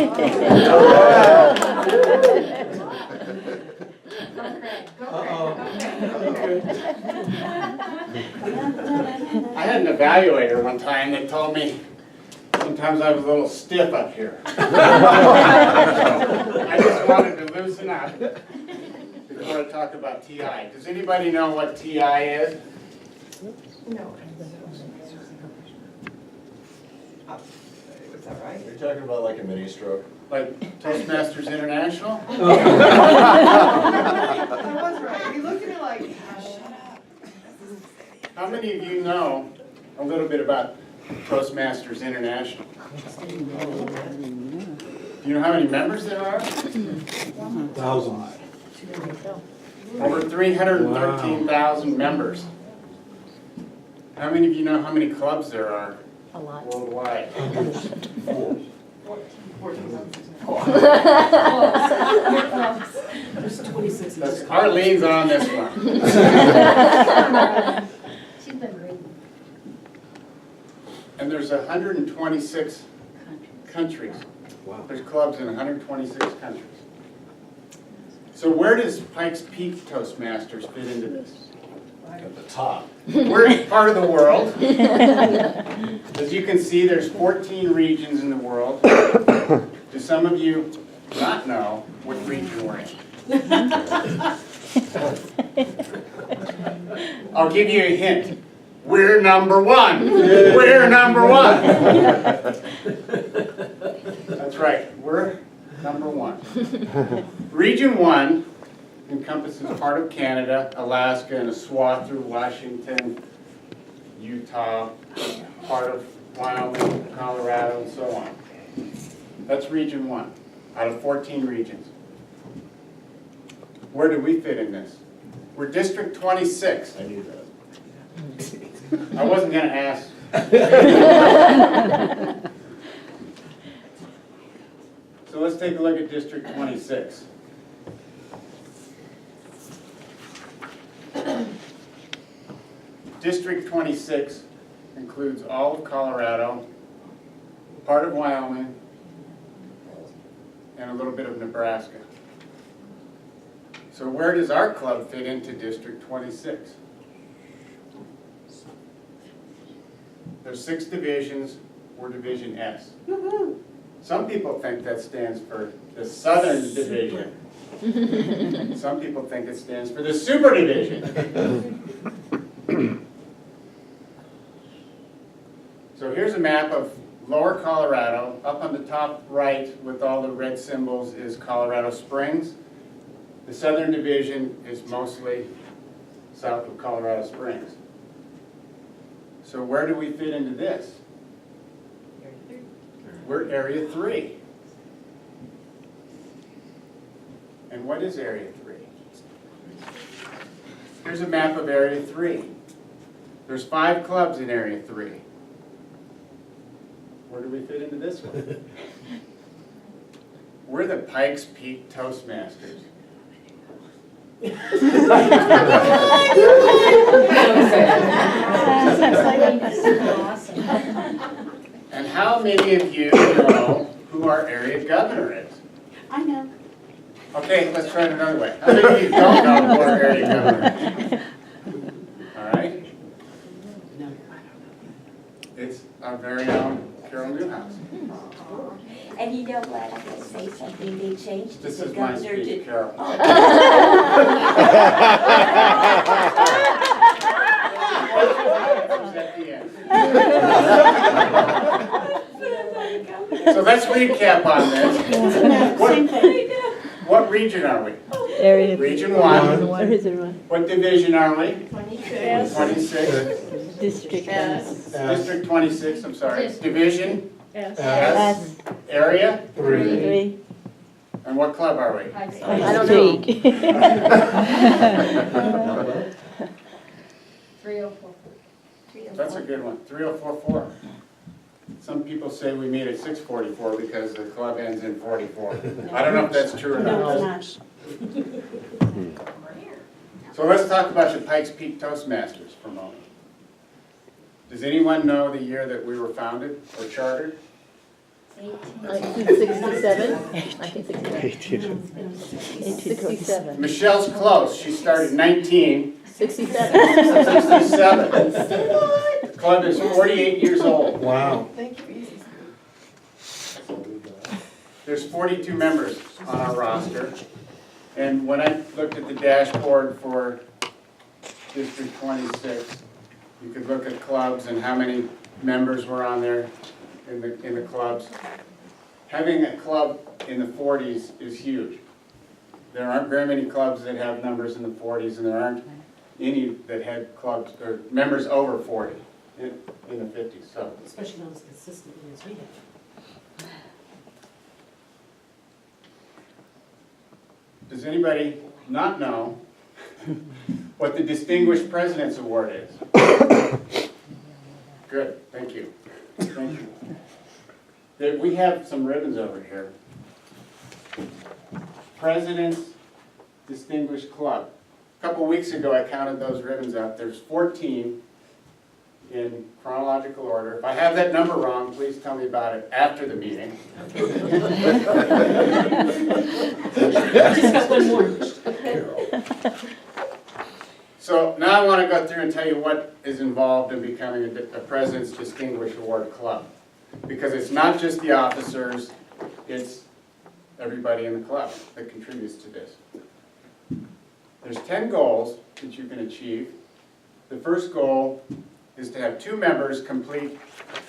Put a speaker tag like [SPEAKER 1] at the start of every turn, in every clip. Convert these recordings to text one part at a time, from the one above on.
[SPEAKER 1] I had an evaluator one time that told me sometimes I was a little stiff up here. So I just wanted to loosen up before I talk about TI. Does anybody know what TI is?
[SPEAKER 2] No. Was that right?
[SPEAKER 3] You're talking about like a mini stroke?
[SPEAKER 1] Like Toastmasters International?
[SPEAKER 2] That was right. You looked at me like, shut up.
[SPEAKER 1] How many of you know a little bit about Toastmasters International? Do you know how many members there are?
[SPEAKER 4] Thousands.
[SPEAKER 1] Over 313,000 members. How many of you know how many clubs there are
[SPEAKER 5] A lot.
[SPEAKER 1] worldwide?
[SPEAKER 2] There's 26.
[SPEAKER 1] That's- Arlene's on this one.
[SPEAKER 5] She's been great.
[SPEAKER 1] And there's 126 countries.
[SPEAKER 4] Wow.
[SPEAKER 1] There's clubs in 126 countries. So where does Pikes Peak Toastmasters fit into this?
[SPEAKER 3] At the top.
[SPEAKER 1] We're part of the world. As you can see, there's 14 regions in the world. Do some of you not know what region we're in? I'll give you a hint. We're number one. We're number one. That's right. We're number one. Region 1 encompasses part of Canada, Alaska, and a swath through Washington, Utah, part of Wyoming, Colorado, and so on. That's Region 1 out of 14 regions. Where do we fit in this? We're District 26.
[SPEAKER 3] I knew that.
[SPEAKER 1] I wasn't going to ask. So let's take a look at District 26. District 26 includes all of Colorado, part of Wyoming, and a little bit of Nebraska. So where does our club fit into District 26? There's 6 divisions. We're Division S. Some people think that stands for the Southern Division. Some people think it stands for the Super Division. So here's a map of Lower Colorado. Up on the top right with all the red symbols is Colorado Springs. The Southern Division is mostly south of Colorado Springs. So where do we fit into this? We're Area 3. And what is Area 3? Here's a map of Area 3. There's 5 clubs in Area 3. Where do we fit into this one? We're the Pikes Peak Toastmasters. And how many of you know who our area governor is?
[SPEAKER 2] I know.
[SPEAKER 1] Okay, let's try it another way. How many of you don't know who our area governor is? All right? It's our very own Carol Newhouse.
[SPEAKER 6] And you know what, I'm going to say something, they changed
[SPEAKER 1] This
[SPEAKER 6] the
[SPEAKER 1] is my
[SPEAKER 6] governor
[SPEAKER 1] speech,
[SPEAKER 6] to...
[SPEAKER 1] Carol. So let's recap on this. What region are we?
[SPEAKER 5] Area.
[SPEAKER 1] Region 1. What division are we?
[SPEAKER 2] 26.
[SPEAKER 1] 26.
[SPEAKER 5] District.
[SPEAKER 2] S.
[SPEAKER 1] District 26, I'm sorry. Division?
[SPEAKER 2] S.
[SPEAKER 1] S. Area?
[SPEAKER 5] 3.
[SPEAKER 1] And what club are we?
[SPEAKER 5] I don't know.
[SPEAKER 6] 304.
[SPEAKER 1] That's a good one. 3044. Some people say we meet at 644 because the club ends in 44. I don't know if that's true or not. So let's talk about the Pikes Peak Toastmasters for a moment. Does anyone know the year that we were founded or chartered?
[SPEAKER 5] 67? I think 67.
[SPEAKER 1] Michelle's close. She started 19.
[SPEAKER 5] 67.
[SPEAKER 1] 67. The club is 48 years old.
[SPEAKER 4] Wow.
[SPEAKER 2] Thank you, easy.
[SPEAKER 1] There's 42 members on our roster. And when I looked at the dashboard for District 26, you could look at clubs and how many members were on there in the clubs. Having a club in the 40s is huge. There aren't very many clubs that have numbers in the 40s, and there aren't any that had clubs or members over 40 in the 50s. So
[SPEAKER 2] Especially not as consistently as we have.
[SPEAKER 1] does anybody not know what the Distinguished President's Award is? Good, thank you. Thank you. We have some ribbons over here. President's Distinguished Club. A couple weeks ago, I counted those ribbons up. There's 14 in chronological order. If I have that number wrong, please tell me about it after the meeting.
[SPEAKER 2] Just got one more.
[SPEAKER 1] So now I want to go through and tell you what is involved in becoming a President's Distinguished Award Club. Because it's not just the officers, it's everybody in the club that contributes to this. There's 10 goals that you can achieve. The first goal is to have 2 members complete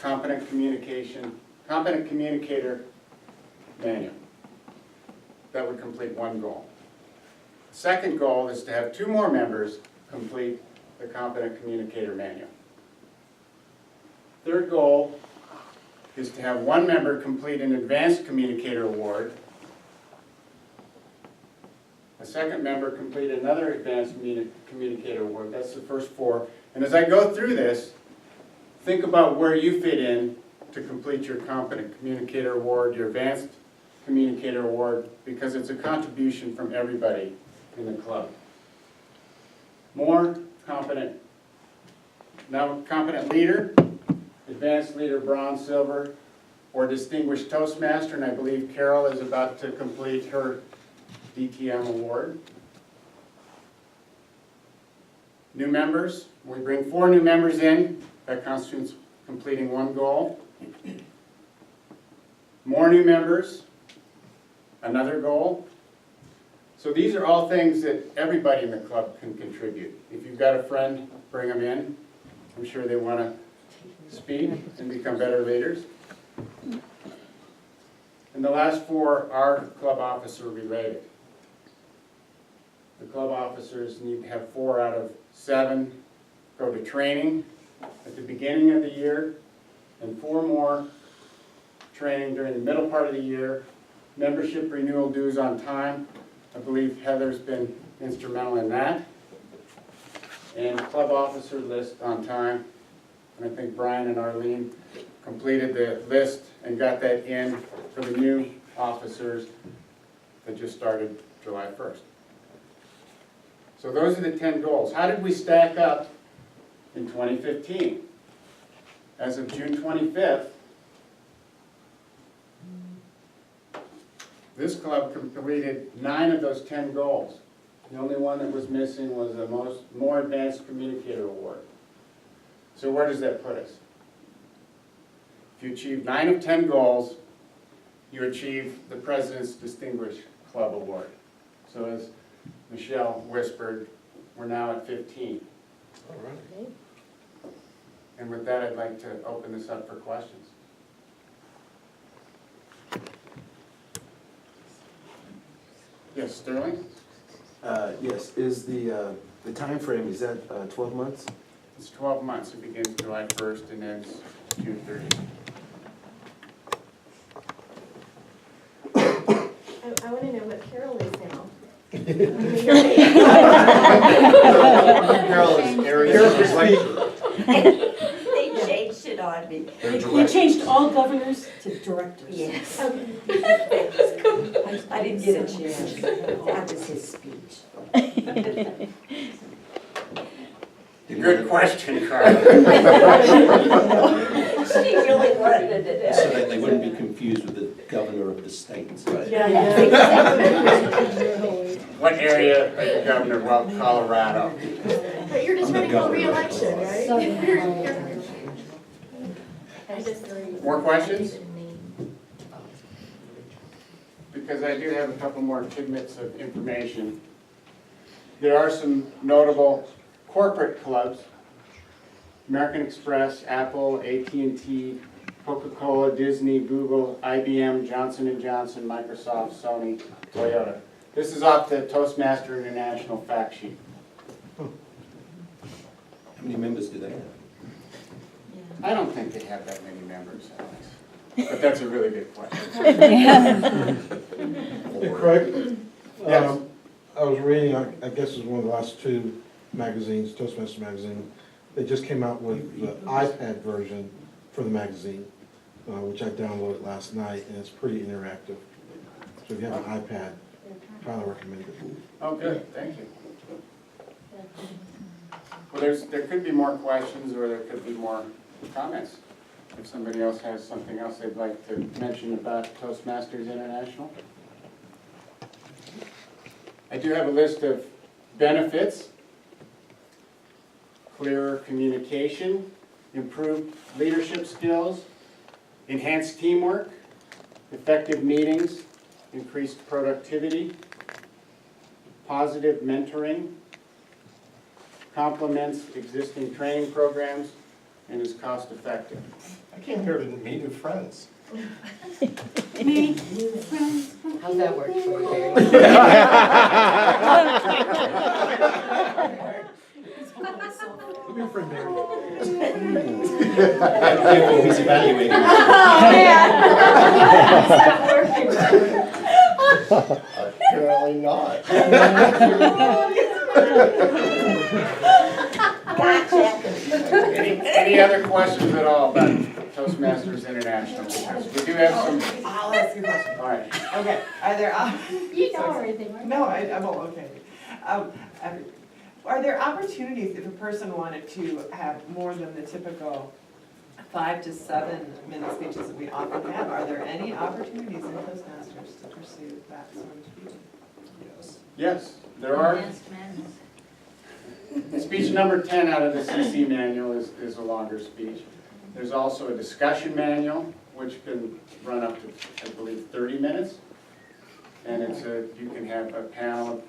[SPEAKER 1] competent communicator manual. That would complete 1 goal. The second goal is to have 2 more members complete the competent communicator manual. Third goal is to have 1 member complete an advanced communicator award. A second member complete another advanced communicator award. That's the first 4. And as I go through this, think about where you fit in to complete your competent communicator award, your advanced communicator award, because it's a contribution from everybody in the club. More competent. Now, competent leader, advanced leader, bronze, silver, or distinguished Toastmaster, and I believe Carol is about to complete her DTM award. New members, we bring 4 new members in. That constitutes completing 1 goal. More new members, another goal. So these are all things that everybody in the club can contribute. If you've got a friend, bring them in. I'm sure they want to speak and become better leaders. And the last 4 are club officer related. The club officers need to have 4 out of 7 go to training at the beginning of the year, and 4 more training during the middle part of the year. Membership renewal dues on time. I believe Heather's been instrumental in that. And club officer list on time. And I think Brian and Arlene completed the list and got that in for the new officers that just started July 1st. So those are the 10 goals. How did we stack up in 2015? As of June 25th, this club completed 9 of those 10 goals. The only one that was missing was the more advanced communicator award. So where does that put us? If you achieve 9 of 10 goals, you achieve the President's Distinguished Club Award. So as Michelle whispered, we're now at 15.
[SPEAKER 3] All right.
[SPEAKER 1] And with that, I'd like to open this up for questions. Yes, Sterling?
[SPEAKER 7] Yes, is the time frame, is that 12 months?
[SPEAKER 1] It's 12 months. It begins July 1st and ends June 30th.
[SPEAKER 8] I want to know what Carol is now.
[SPEAKER 3] Carol is Ariana's lecturer.
[SPEAKER 6] They changed it on me.
[SPEAKER 3] They're
[SPEAKER 2] You
[SPEAKER 3] directors.
[SPEAKER 2] changed all governors to directors.
[SPEAKER 6] Yes.
[SPEAKER 8] Okay.
[SPEAKER 6] I didn't get a chance. That was his speech.
[SPEAKER 1] Good question, Carl.
[SPEAKER 6] She really wanted it.
[SPEAKER 9] So that they wouldn't be confused with the governor of the state.
[SPEAKER 2] Yeah, yeah.
[SPEAKER 1] What area are you governor? Well, Colorado.
[SPEAKER 8] But you're just
[SPEAKER 9] I'm the
[SPEAKER 8] running for
[SPEAKER 9] governor.
[SPEAKER 8] re-election, right? I disagree.
[SPEAKER 1] More questions? Because I do have a couple more tidbits of information. There are some notable corporate clubs. American Express, Apple, AT&T, Coca-Cola, Disney, Google, IBM, Johnson & Johnson, Microsoft, Sony, Toyota. This is off the Toastmaster International fact sheet.
[SPEAKER 9] How many members do they have?
[SPEAKER 1] I don't think they have that many members, Alex. But that's a really good question.
[SPEAKER 4] Craig?
[SPEAKER 1] Yes.
[SPEAKER 4] I was reading, I guess it was one of the last two magazines, Toastmaster magazine. They just came out with the iPad version for the magazine, which I downloaded last night, and it's pretty interactive. So if you have an iPad, highly recommend it.
[SPEAKER 1] Oh, good, thank you. Well, there could be more questions, or there could be more comments. If somebody else has something else they'd like to mention about Toastmasters International. I do have a list of benefits: clearer communication, improved leadership skills, enhanced teamwork, effective meetings, increased productivity, positive mentoring, complements existing training programs, and is cost effective.
[SPEAKER 3] I came here to meet new friends.
[SPEAKER 6] How's that work for you?
[SPEAKER 4] Give me a friend, Mary.
[SPEAKER 9] Careful, he's evaluating.
[SPEAKER 3] Apparently not.
[SPEAKER 1] Any other questions at all about Toastmasters International? Because we do have some,
[SPEAKER 10] I'll ask you a question.
[SPEAKER 1] all right.
[SPEAKER 10] Okay, are there,
[SPEAKER 8] You know everything, right?
[SPEAKER 10] no, I'm all okay. Are there opportunities if a person wanted to have more than the typical 5 to 7 minute speeches that we often have? Are there any opportunities in Toastmasters to pursue that sort of speech?
[SPEAKER 3] Yes.
[SPEAKER 1] Yes, there are. Speech number 10 out of the CC manual is a longer speech. There's also a discussion manual, which can run up to, I believe, 30 minutes. And you can have a panel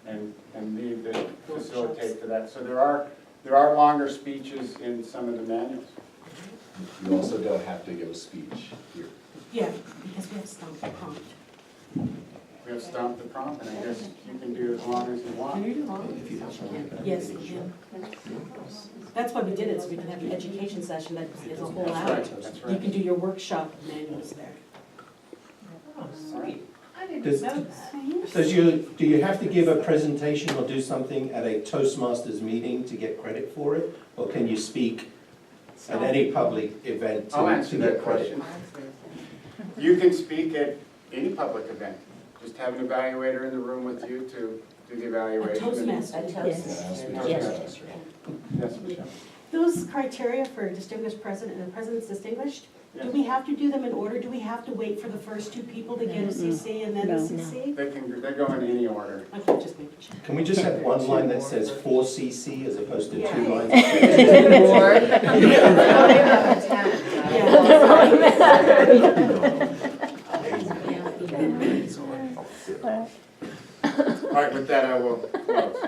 [SPEAKER 1] and lead that facilitate for that. So there are longer speeches in some of the manuals.
[SPEAKER 3] You also don't have to give a speech here.
[SPEAKER 2] Yeah, because we have stump the prompt.
[SPEAKER 1] We have Stomp the Prompt, and I guess you can do as long as you
[SPEAKER 10] Can
[SPEAKER 1] want.
[SPEAKER 10] you do longer?
[SPEAKER 2] Yes, we can. That's why we did it, so we can have an education session that is a whole
[SPEAKER 1] That's
[SPEAKER 2] hour.
[SPEAKER 1] right, that's
[SPEAKER 2] You
[SPEAKER 1] right.
[SPEAKER 2] can do your workshop manuals there.
[SPEAKER 10] Oh, sweet. I didn't
[SPEAKER 9] Does-
[SPEAKER 10] know that.
[SPEAKER 9] Do you have to give a presentation or do something at a Toastmasters meeting to get credit for it? Or can you speak at any public event
[SPEAKER 1] I'll
[SPEAKER 9] to
[SPEAKER 1] answer
[SPEAKER 9] get
[SPEAKER 1] that
[SPEAKER 9] credit?
[SPEAKER 1] question. You can speak at any public event. Just have an evaluator in the room with you to do the
[SPEAKER 2] A
[SPEAKER 1] evaluation.
[SPEAKER 2] Toastmaster.
[SPEAKER 3] Yeah, ask me to
[SPEAKER 1] Yes.
[SPEAKER 3] ask her.
[SPEAKER 1] Yes, Michelle.
[SPEAKER 2] Those criteria for distinguished president and president's distinguished, do
[SPEAKER 1] Yes.
[SPEAKER 2] we have to do them in order? Do we have to wait for the first 2 people to get a CC and then the
[SPEAKER 5] No.
[SPEAKER 2] CC?
[SPEAKER 1] They go in any order.
[SPEAKER 2] Okay, just making sure.
[SPEAKER 9] Can we just have one line that says 4cc as opposed to 2 lines?
[SPEAKER 1] All right, with that, I will close.